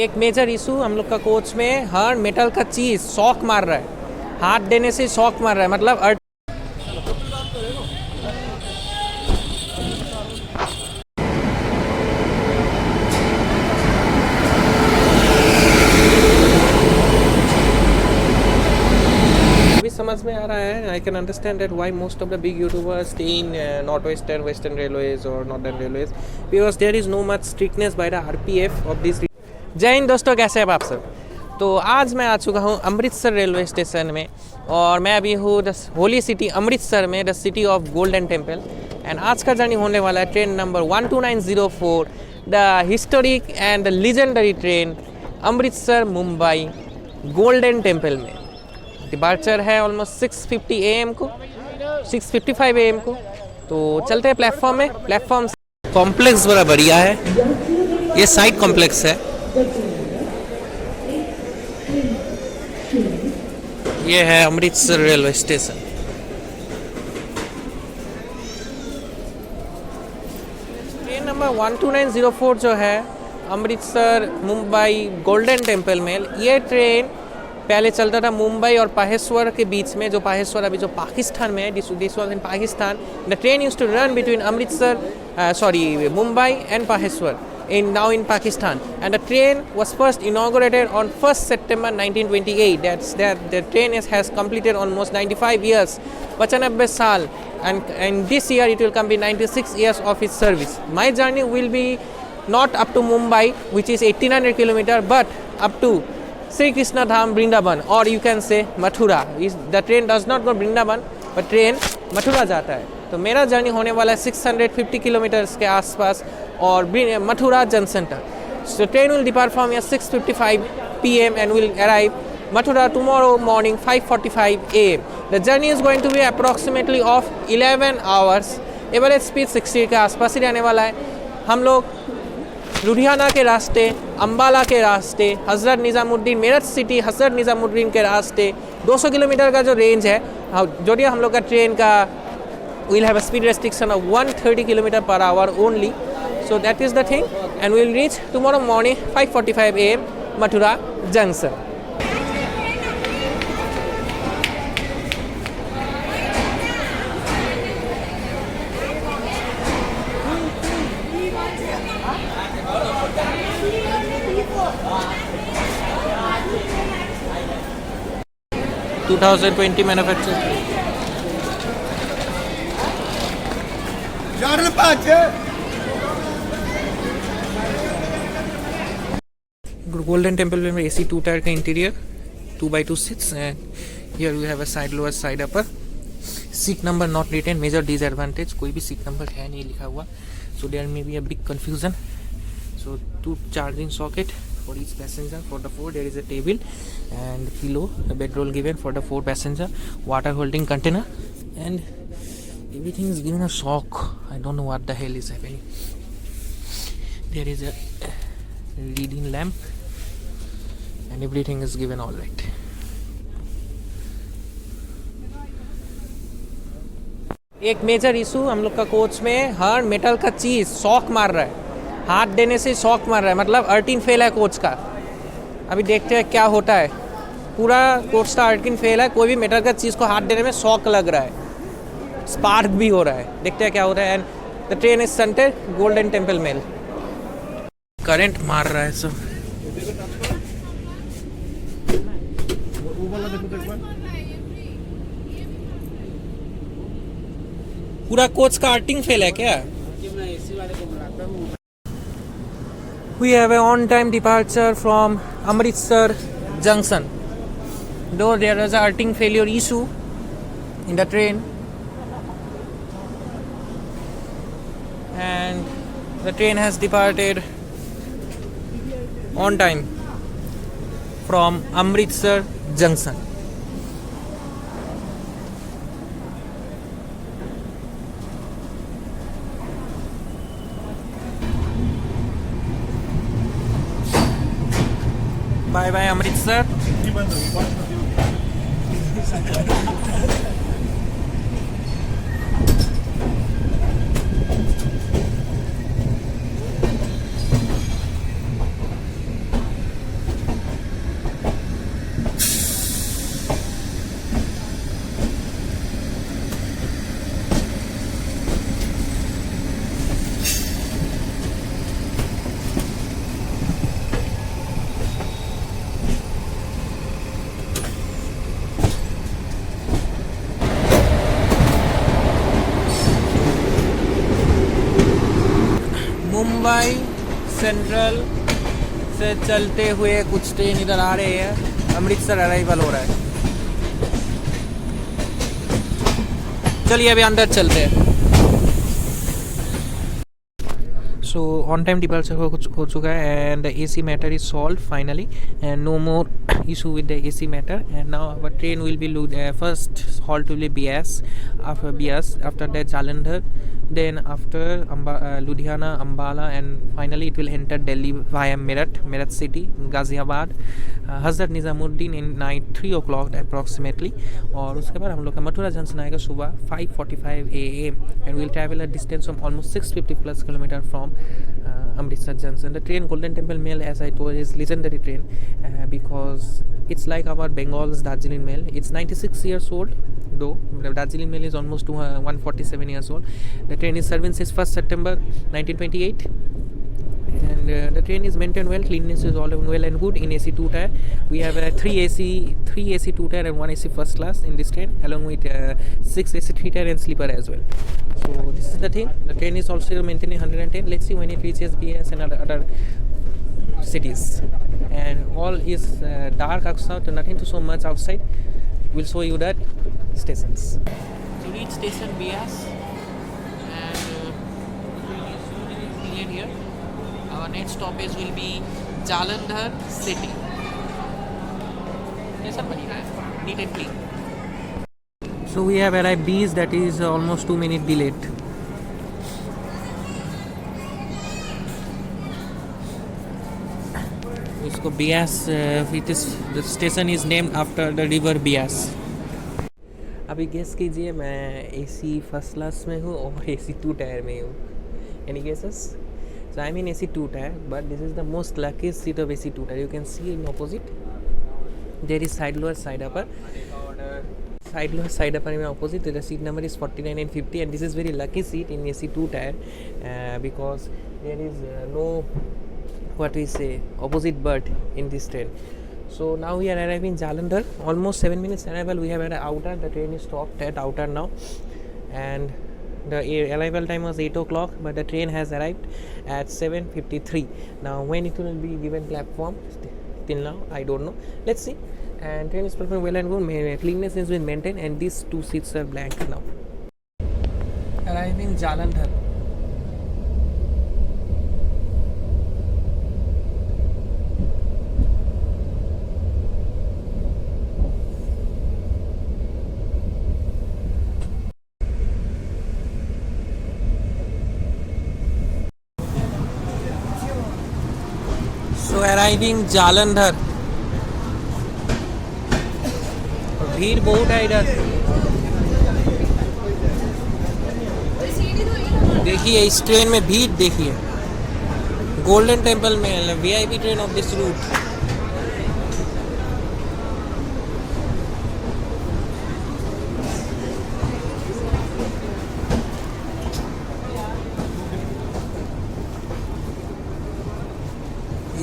एक major issue हम लोग का कोच में, हर मेटल का चीज़ शॉक मार रहा है, हाथ देने से शॉक मार रहा है, मतलब भी समझ में आ रहा है. I can understand that why most of the big YouTubers stay in North Western Railways और Northern Railways, because there is no much strictness by the RPF of this. जय हिंद दोस्तों, कैसे हैं आप सब. तो आज मैं आ चुका हूँ अमृतसर रेलवे स्टेशन में, और मैं अभी हूँ द होली सिटी अमृतसर में, the city of golden temple. And आज का जर्नी होने वाला है train number 12904, the historic and the legendary train Amritsar Mumbai golden temple में. डिपार्चर है ऑलमोस्ट 6:50 AM को, 6:55 AM को. तो चलते हैं प्लेटफॉर्म में. प्लेटफॉर्म कॉम्प्लेक्स बड़ा बढ़िया है, ये साइड कॉम्प्लेक्स है. ये है Amritsar railway station. Train number 12904 जो है अमृतसर मुंबई गोल्डन टेम्पल में, ये ट्रेन पहले चलता था मुंबई और पाहेश्वर के बीच में, जो पाहेश्वर अभी जो पाकिस्तान में है, this was in Pakistan. The train used to run between Amritsar Mumbai and Peshawar now in Pakistan, and the train was first inaugurated on 1st September 1928. The train has completed almost 95 years, 95 साल, and this year it will complete 96 years of its service. My journey will be not up to Mumbai, which is 1800 km, but up to Sri Krishna Dham Vrindavan, or you can say Mathura. The train does not go Vrindavan, but train Mathura जाता है. तो मेरा journey होने वाला है 650 kilometres के आसपास, और मथुरा जंक्शन तक. So train will depart from here 6:55 PM and will arrive Mathura tomorrow morning 5:45 AM. The journey is going to be approximately of 11 hours. Average speed 60 के आसपास ही रहने वाला है. हम लोग लुधियाना के रास्ते, अम्बाला के रास्ते, हज़रत निज़ामुद्दीन, मेरठ सिटी हज़रत निज़ामुद्दीन के रास्ते 200 किलोमीटर का जो रेंज है, जो भी हम लोग का ट्रेन का we'll have a speed restriction of 130 km/h only. So that is the thing, and we'll reach tomorrow morning 5:45 AM Mathura Junction. (2020) manufactured. Golden Temple में AC 2 टायर का interior, 2x2 seats, and here we have a side lower side upper. Seat number not written, major disadvantage, कोई भी seat number है नहीं लिखा हुआ, so there may be a big confusion. So 2 charging socket for each passenger. For the 4 there is a table and pillow, a bedroll given for the 4 passenger, water holding container, and everything is given a shock. I don't know what the hell is happening. There is a reading lamp and everything is given all right. एक major issue हम लोग का coach में, हर metal का चीज़ shock मार रहा है, हाथ देने से शॉक मार रहा है, मतलब अर्टिन फेल है कोच का. अभी देखते हैं क्या होता है. पूरा कोच का अर्टिन फेल है, कोई भी मेटल का चीज़ को हाथ देने में शॉक लग रहा है, स्पार्क भी हो रहा है. देखते हैं क्या होता है. And the train is centre golden temple mail. Current मार रहा है सब. पूरा कोच का आर्टिंग फेल है क्या? We have a on-time departure from Amritsar Junction. Though there is a arting failure issue in the train, and the train has departed on time from Amritsar Junction. Bye bye Amritsar. Mumbai central से चलते हुए कुछ train इधर आ रहे हैं, Amritsar arrival हो रहा है। चलिए अभी अंदर चलते हैं। सो ऑन टाइम डिपार्चर हो चुका है and the AC matter is solve finally and no more issue with the AC matter, and now our train will be first halt will be BS, after that Jalandhar, then after Ludhiana, Ambala, and finally it will enter Delhi via Meerut city, Ghaziabad, Hazrat Nizamuddin in night 3 o'clock approximately, और उसके बाद हम लोग का Mathura junction आएगा सुबह 5:45 AM and we'll travel a distance of almost 650 plus kilometer from Amritsar Junction. The train Golden Temple Mail, as I told, is legendary train because it's like our Bengal's Darjeeling Mail. It's 96 years old, though the Darjeeling Mail is almost 147 years old. The train is serving since 1st September 1928, and the train is maintained well. Cleanliness is all well and good. In AC 2 tier, we have three AC 2 tier and 1 AC first class in this train, along with 6 AC 3 tier and sleeper as well. So this is the thing. The train is also maintaining 110. Let's see when it reaches BS and other cities. And all is dark outside, nothing to so much outside. We'll show you that stations. To reach station BS, and train is cleared here. Our next stoppage will be Jalandhar city. Yes, sir, neat and clean. So we have arrived B's, that is almost 2 minutes delayed. इसको Bias, the station is named after the river Bias. अभी guess कीजिए मैं AC first class में हूँ और AC 2 tyre में हूँ. Any guesses? So I'm in AC 2 tier, but this is the most luckiest seat of AC 2 tier. You can see in opposite there is side lower, side upper. Side lower, side upper in opposite. The seat number is 49 and 50, and this is very lucky seat in AC 2 tier because there is no what we say opposite berth in this train. So now we are arriving Jalandhar. Almost 7 minutes arrival. We have at outer. The train is stopped at outer now, and the arrival time was 8 o'clock, but the train has arrived at 7:53. Now when it will be given platform, till now I don't know. Let's see. And train is performing well and good. Cleanliness has been maintained, and these 2 seats are blank now. Arriving Jalandhar. So arriving Jalandhar. भीड़ बहुत है इधर. देखिए इस train में भीड़ देखिए. Golden temple में VIP train of this route.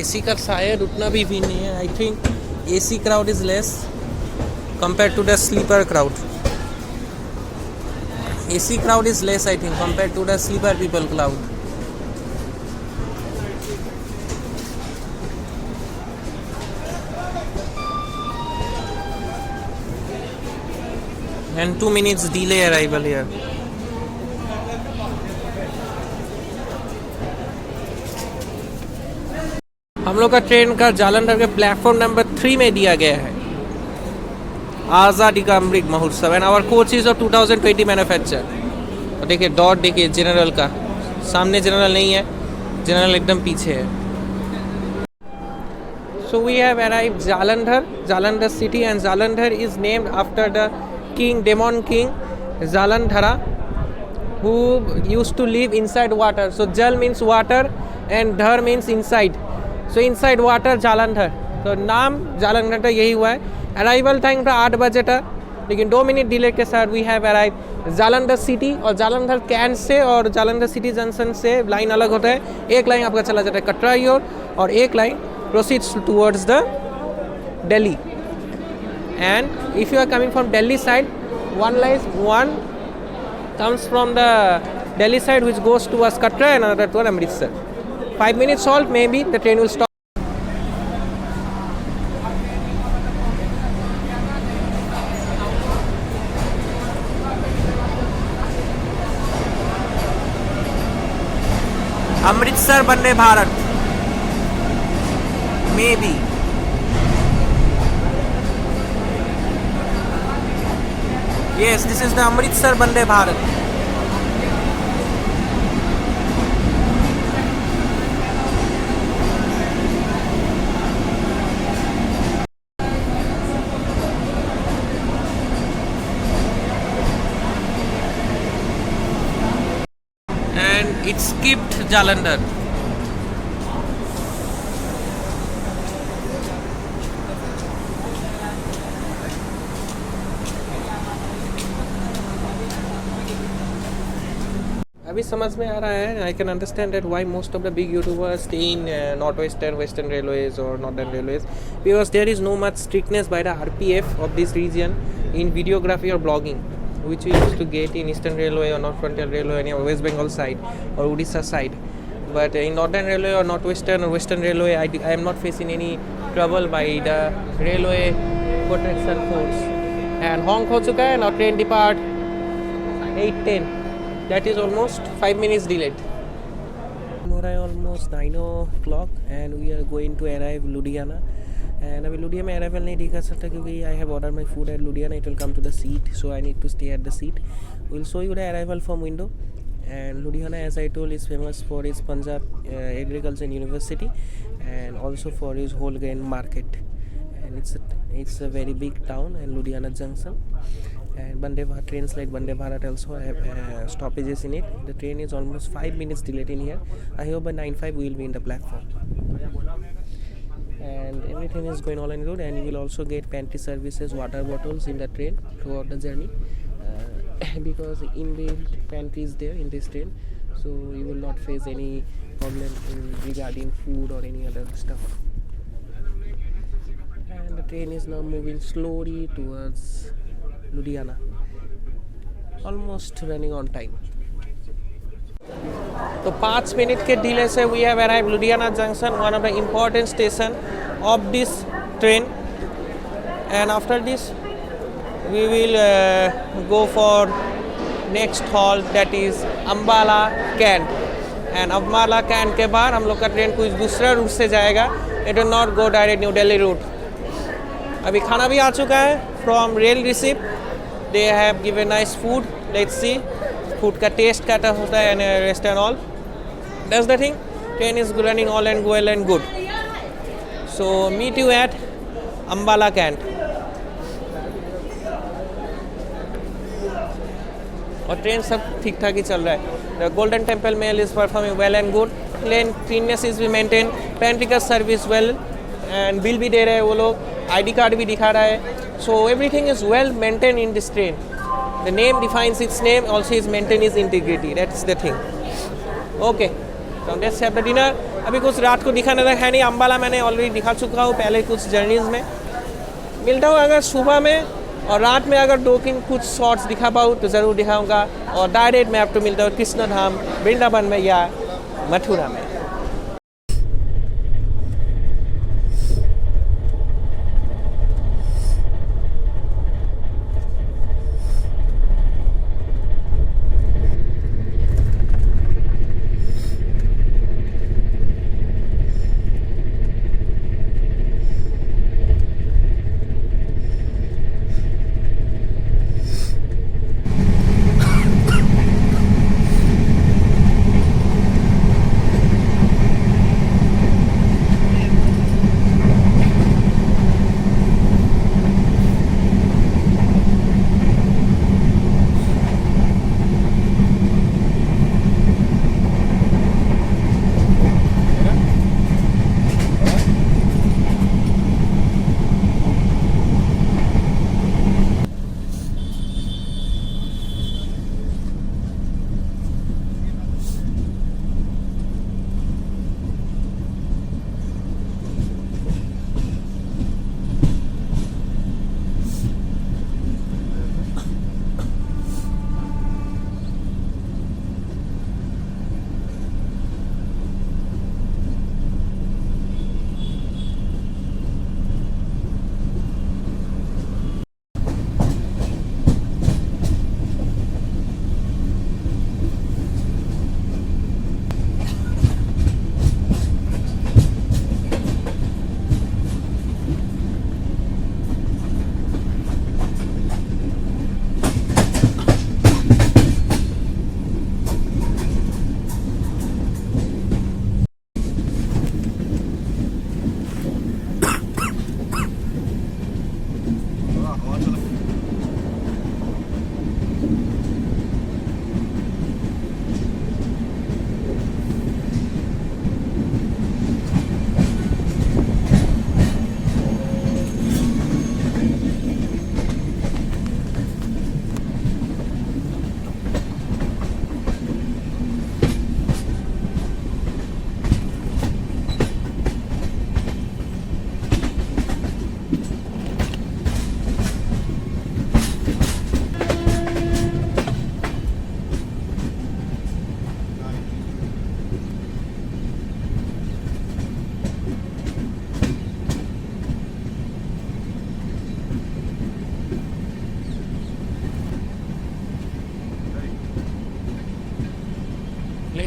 AC का शायद उतना भी नहीं है. I think AC crowd is less compared to the sleeper crowd. AC crowd is less, I think, compared to the sleeper people crowd. And 2 minutes delay arrival here. हम लोग का train का जालंधर के प्लेटफॉर्म नंबर 3 में दिया गया है आज़ादी ka Amrit Mahotsav, and our coach is of 2020 manufacture. और देखिए डॉट देखिए जनरल का, सामने जनरल नहीं है, जनरल एकदम पीछे है. So we have arrived Jalandhar city, and Jalandhar is named after the king, demon king Jalandhara, who used to live inside water. So jal means water and dhar means inside. So inside water Jalandhar, तो नाम जालंधर का यही हुआ है. Arrival time था 8 बजे था, लेकिन 2 मिनट डिले के साथ we have arrive Jalandhar city. और जालंधर कैंट से और जालंधर सिटी जंक्शन से लाइन अलग होता है. एक लाइन आपका चला जाता है कटरा की ओर और एक line proceeds towards the Delhi. And if you are coming from Delhi side, one comes from the Delhi side which goes towards Katra and another toward Amritsar. 5 minutes halt, maybe the train will stop. Amritsar Vande Bharat. Maybe. Yes, this is the Amritsar Vande Bharat. And it skipped Jalandhar. अभी समझ में आ रहा है. I can understand that why most of the big YouTubers stay in northwestern, western railways or northern railways, because there is no much strictness by the RPF of this region in videography or blogging, which we used to get in Eastern Railway or North Frontier Railway or West Bengal side or Odisha side. But in Northern Railway or Northwestern or Western Railway, I am not facing any trouble by the Railway Protection Force. And honk हो चुका है. Now train depart 8:10. That is almost 5 minutes delayed. More almost 9 o'clock and we are going to arrive Ludhiana. And अभी लुधियाना में arrival नहीं दिखा सकता क्योंकि I have order my food at Ludhiana. It will come to the seat, so I need to stay at the seat. Will show you the arrival from window. And Ludhiana, as I told, is famous for its Punjab Agriculture University and also for its whole grain market. And it's a very big town and Ludhiana Junction. And Vande Bharat trains like Vande Bharat also have stoppages in it. The train is almost 5 minutes delayed in here. I hope by 9:05 we will be in the platform. And everything is going all in good, and you will also get pantry services, water bottles in the train throughout the journey. Because inbuilt pantry is there in this train, so you will not face any problem regarding food or any other stuff. And the train is now moving slowly towards Ludhiana, almost running on time. तो 5 minute के delay से we have arrive Ludhiana junction, one of the important station of this train. And after this we will go for next halt, that is Ambala Cant. And Ambala Cant के बाद हम लोग का train कुछ दूसरा root से जाएगा. It will not go direct new Delhi route. अभी खाना भी आ चुका है from rail receipt. They have given nice food. Let's see food का टेस्ट कैसा होता है and rest and all. That's the thing. Train is running all and well and good. So meet you at Ambala Cant. और train सब ठीक ठाक ही चल रहा है. The golden temple mail is performing well and good. Plain cleanness is भी maintain. Pantry का सर्विस वेल एंड बिल भी दे रहे हैं वो लोग. आईडी कार्ड भी दिखा रहा है. So everything is well maintain in this train. The name defines it's name, also is maintain is integrity. That's the thing. Okay, तो लेट्स हैव द डिनर. अभी कुछ रात को दिखाने तक है नहीं. अम्बाला मैंने ऑलरेडी दिखा चुका हूँ पहले कुछ जर्नीज़ में. मिलता हूँ अगर सुबह में और रात में अगर दो तीन कुछ शॉर्ट्स दिखा पाऊँ तो ज़रूर दिखाऊंगा. और डायरेक्ट मैं आपको मिलता हूँ कृष्ण धाम वृंदावन में या मथुरा में.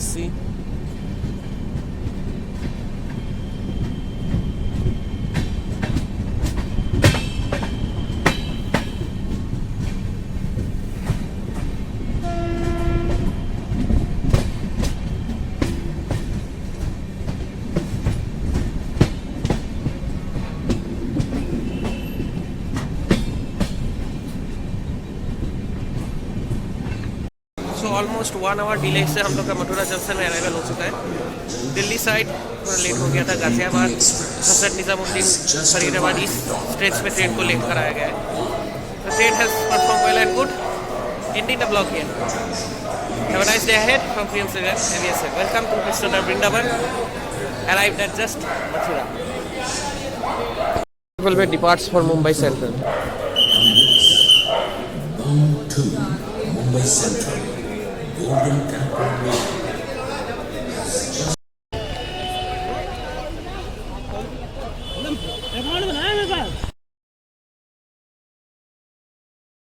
Let's see. So almost 1 hour delay से हम लोग का मथुरा जंक्शन में अराइवल हो चुका है। दिल्ली साइड थोड़ा लेट हो गया था, गाजियाबाद, हजरत निज़ामुद्दीन, फरीदाबाद इस स्ट्रेच पे ट्रेन को लेट कराया गया है। The train has perform well and good, ending the blog here. Have a nice day ahead from Priyam sir and yes sir, welcome to Krishnanagar Vrindavan, arrived at just Mathura. Travel में departs for Mumbai Central. to Mumbai Central, Golden Temple Road. बनाया